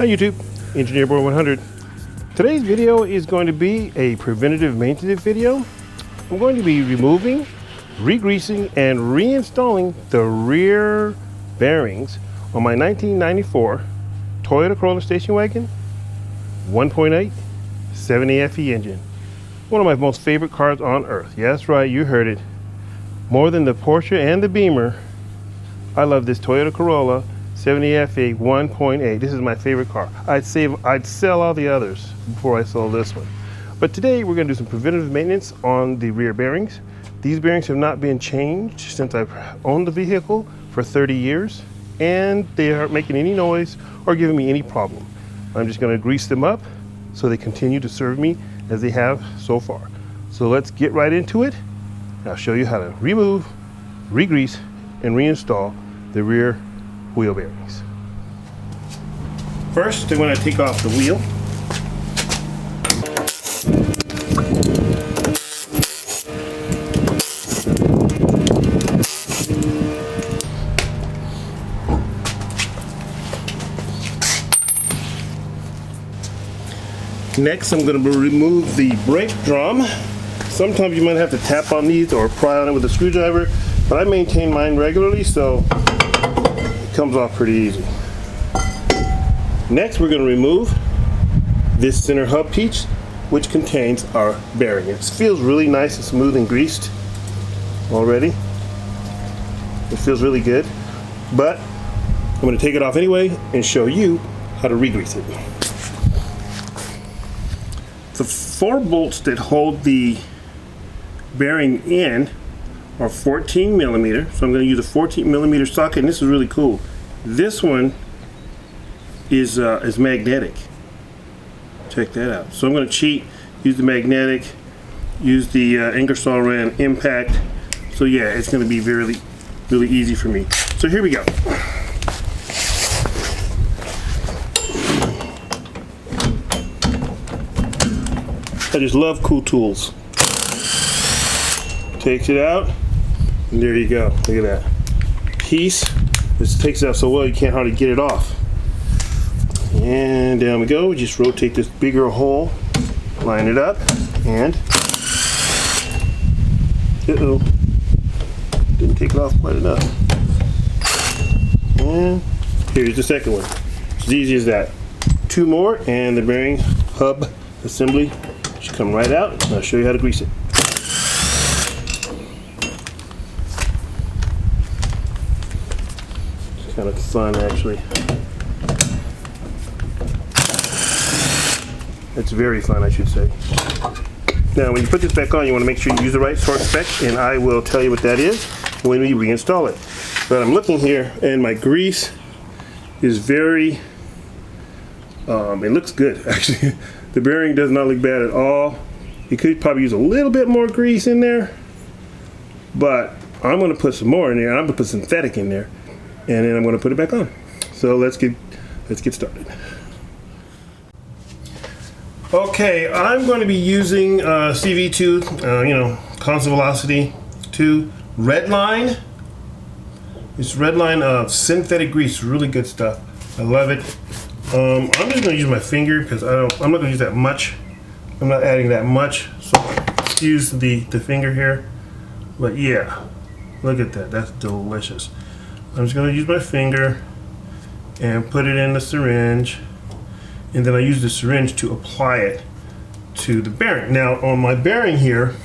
Hi YouTube, Engineer Boy 100. Today's video is going to be a preventative maintenance video. I'm going to be removing, re-greasing, and reinstalling the rear bearings on my 1994 Toyota Corolla station wagon 1.8 70 FE engine. One of my most favorite cars on earth. Yeah, that's right, you heard it. More than the Porsche and the Beamer, I love this Toyota Corolla 70 FE 1.8. This is my favorite car. I'd sell all the others before I sold this one. But today we're going to do some preventative maintenance on the rear bearings. These bearings have not been changed since I've owned the vehicle for 30 years, and they aren't making any noise or giving me any problem. I'm just going to grease them up so they continue to serve me as they have so far. So let's get right into it. I'll show you how to remove, re-grease, and reinstall the rear wheel bearings. First, I'm going to take off the wheel. Next, I'm going to remove the brake drum. Sometimes you might have to tap on these or pry on it with a screwdriver, but I maintain mine regularly, so it comes off pretty easy. Next, we're going to remove this center hub piece, which contains our bearing. It feels really nice and smooth and greased already. It feels really good, but I'm going to take it off anyway and show you how to re-grease it. The 4 bolts that hold the bearing in are 14 millimeter, so I'm going to use a 14 millimeter socket, and this is really cool. This one is magnetic. Check that out. So I'm going to cheat, use the magnetic, use the Ingersoll Rand impact. So yeah, it's going to be really easy for me. So here we go. I just love cool tools. Takes it out, and there you go. Look at that piece. This takes it out so well you can't hardly get it off. And down we go. We just rotate this bigger hole, line it up, and didn't take it off quite enough. And here's the second one. It's as easy as that. 2 more, and the bearing hub assembly should come right out, and I'll show you how to grease it. It's kind of fun, actually. It's very fun, I should say. Now, when you put this back on, you want to make sure you use the right torque spec, and I will tell you what that is when we reinstall it. But I'm looking here, and my grease is very, it looks good, actually. The bearing does not look bad at all. You could probably use a little bit more grease in there, but I'm going to put some more in there. I'm going to put synthetic in there, and then I'm going to put it back on. So let's get started. Okay, I'm going to be using CV2, constant velocity 2 red line. It's red line synthetic grease, really good stuff. I love it. I'm just going to use my finger because I'm not going to use that much. I'm not adding that much, so let's use the finger here. But yeah, look at that. That's delicious. I'm just going to use my finger and put it in the syringe, and then I use the syringe to apply it to the bearing. Now on my bearing here,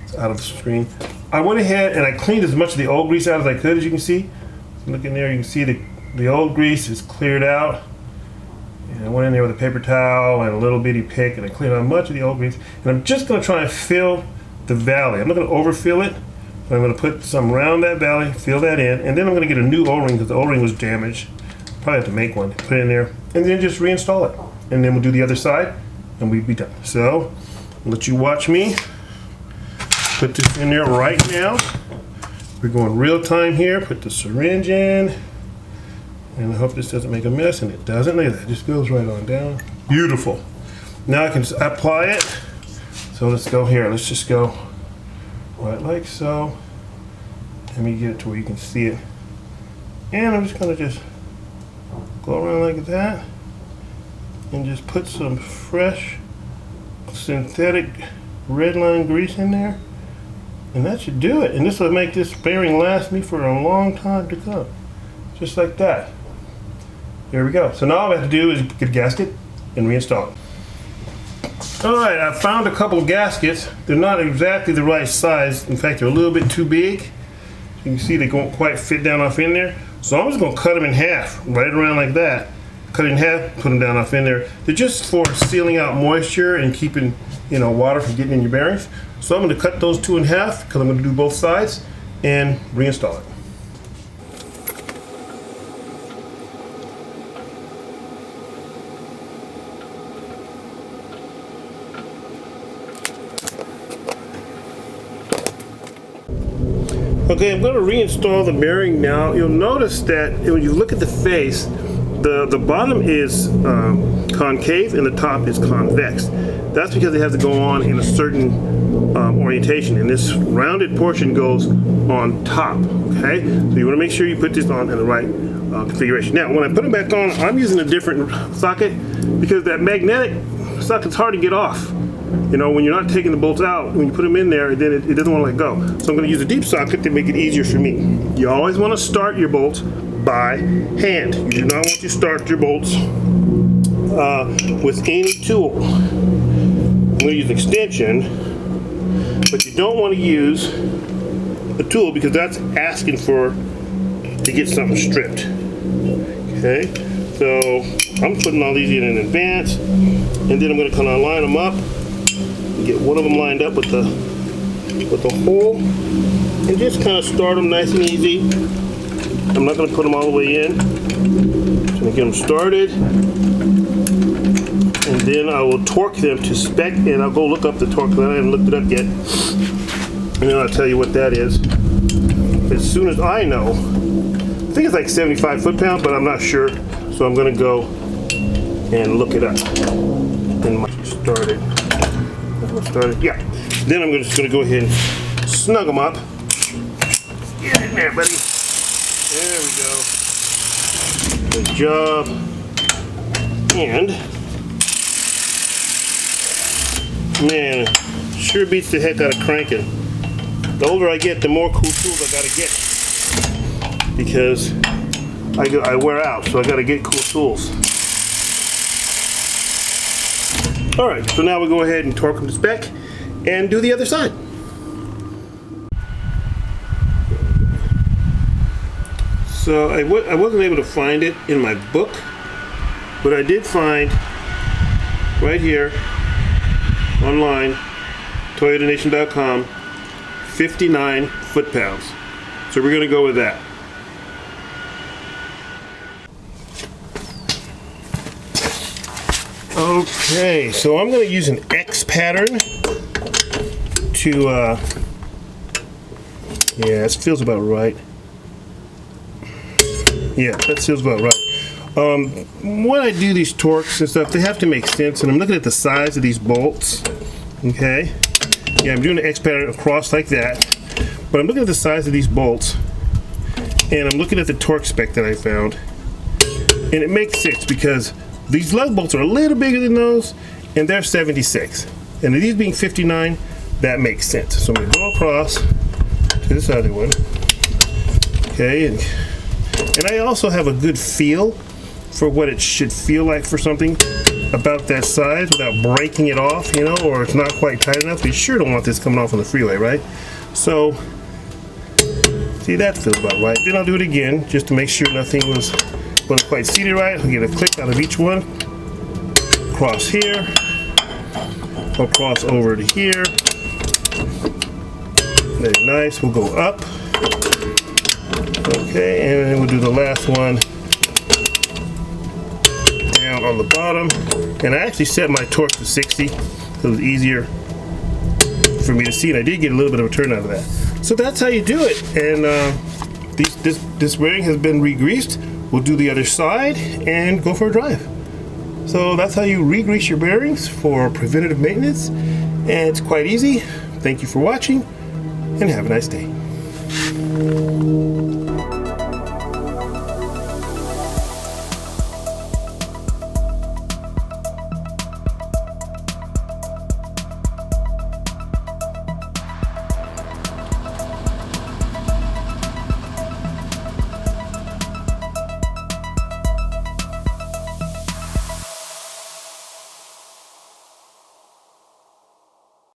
it's out of the screen, I went ahead and I cleaned as much of the old grease out as I could. As you can see, look in there, you can see the old grease is cleared out. And I went in there with a paper towel and a little bitty pick, and I cleaned out much of the old grease. And I'm just going to try and fill the valley. I'm not going to overfill it, but I'm going to put some around that valley, fill that in, and then I'm going to get a new O-ring because the O-ring was damaged. Probably have to make one, put it in there, and then just reinstall it. And then we'll do the other side, and we'll be done. So, I'll let you watch me put this in there right now. We're going real time here. Put the syringe in. And I hope this doesn't make a mess, and it doesn't. Look at that, it just goes right on down. Beautiful. Now I can just apply it. So let's go here. Let's just go right like so. Let me get it to where you can see it. And I'm just gonna just go around like that. and just put some fresh synthetic redline grease in there, and that should do it. And this will make this bearing last me for a long time to come, just like that. There we go. So now all I have to do is get a gasket and reinstall it. Alright, I found a couple of gaskets. They're not exactly the right size. In fact, they're a little bit too big. You can see they don't quite fit down off in there. So I'm just going to cut them in half, right around like that. Cut it in half, put them down off in there. They're just for sealing out moisture and keeping, you know, water from getting in your bearings. So I'm going to cut those two in half because I'm going to do both sides and reinstall it. Okay, I'm going to reinstall the bearing now. You'll notice that when you look at the face, the bottom is concave and the top is convex. That's because they have to go on in a certain orientation, and this rounded portion goes on top. Okay, so you want to make sure you put this on in the right configuration. Now, when I put it back on, I'm using a different socket because that magnetic socket's hard to get off. You know, when you're not taking the bolts out, when you put them in there, then it doesn't want to let go. So I'm going to use a deep socket to make it easier for me. You always want to start your bolts by hand. You do not want to start your bolts with any tool. I'm going to use an extension, but you don't want to use a tool because that's asking to get something stripped. Okay, so I'm putting all these in advance, and then I'm going to kind of line them up. Get one of them lined up with the hole, and just kind of start them nice and easy. I'm not going to put them all the way in. Just going to get them started, and then I will torque them to spec, and I'll go look up the torque. I haven't looked it up yet, and then I'll tell you what that is as soon as I know. I think it's like 75 foot-pounds, but I'm not sure, so I'm going to go and look it up. And started. Yeah. Then I'm just going to go ahead and snug them up. Get in there, buddy. There we go. Good job. And man, sure beats the heck out of cranking. The older I get, the more cool tools I gotta get because I wear out, so I gotta get cool tools. Alright, so now we'll go ahead and torque them to spec and do the other side. So I wasn't able to find it in my book, but I did find right here online, ToyotaNation.com, 59 foot-pounds. So we're going to go with that. Okay, so I'm going to use an X pattern to, yeah, it feels about right. Yeah, that feels about right. When I do these torques and stuff, they have to make sense, and I'm looking at the size of these bolts, okay? Yeah, I'm doing an X pattern across like that, but I'm looking at the size of these bolts, and I'm looking at the torque spec that I found, and it makes sense because these lug bolts are a little bigger than those, and they're 76. And these being 59, that makes sense. So I'm going to go across to this other one. Okay, and I also have a good feel for what it should feel like for something about that size without breaking it off, you know, or it's not quite tight enough. You sure don't want this coming off on the freeway, right? So, see, that feels about right. Then I'll do it again just to make sure nothing wasn't quite seated right. I'll get a click out of each one. Cross here. I'll cross over to here. Very nice. We'll go up. Okay, and then we'll do the last one down on the bottom. And I actually set my torque to 60 so it was easier for me to see, and I did get a little bit of a turn out of that. So that's how you do it. And this bearing has been re-greased. We'll do the other side and go for a drive. So that's how you re-grease your bearings for preventative maintenance, and it's quite easy. Thank you for watching, and have a nice day.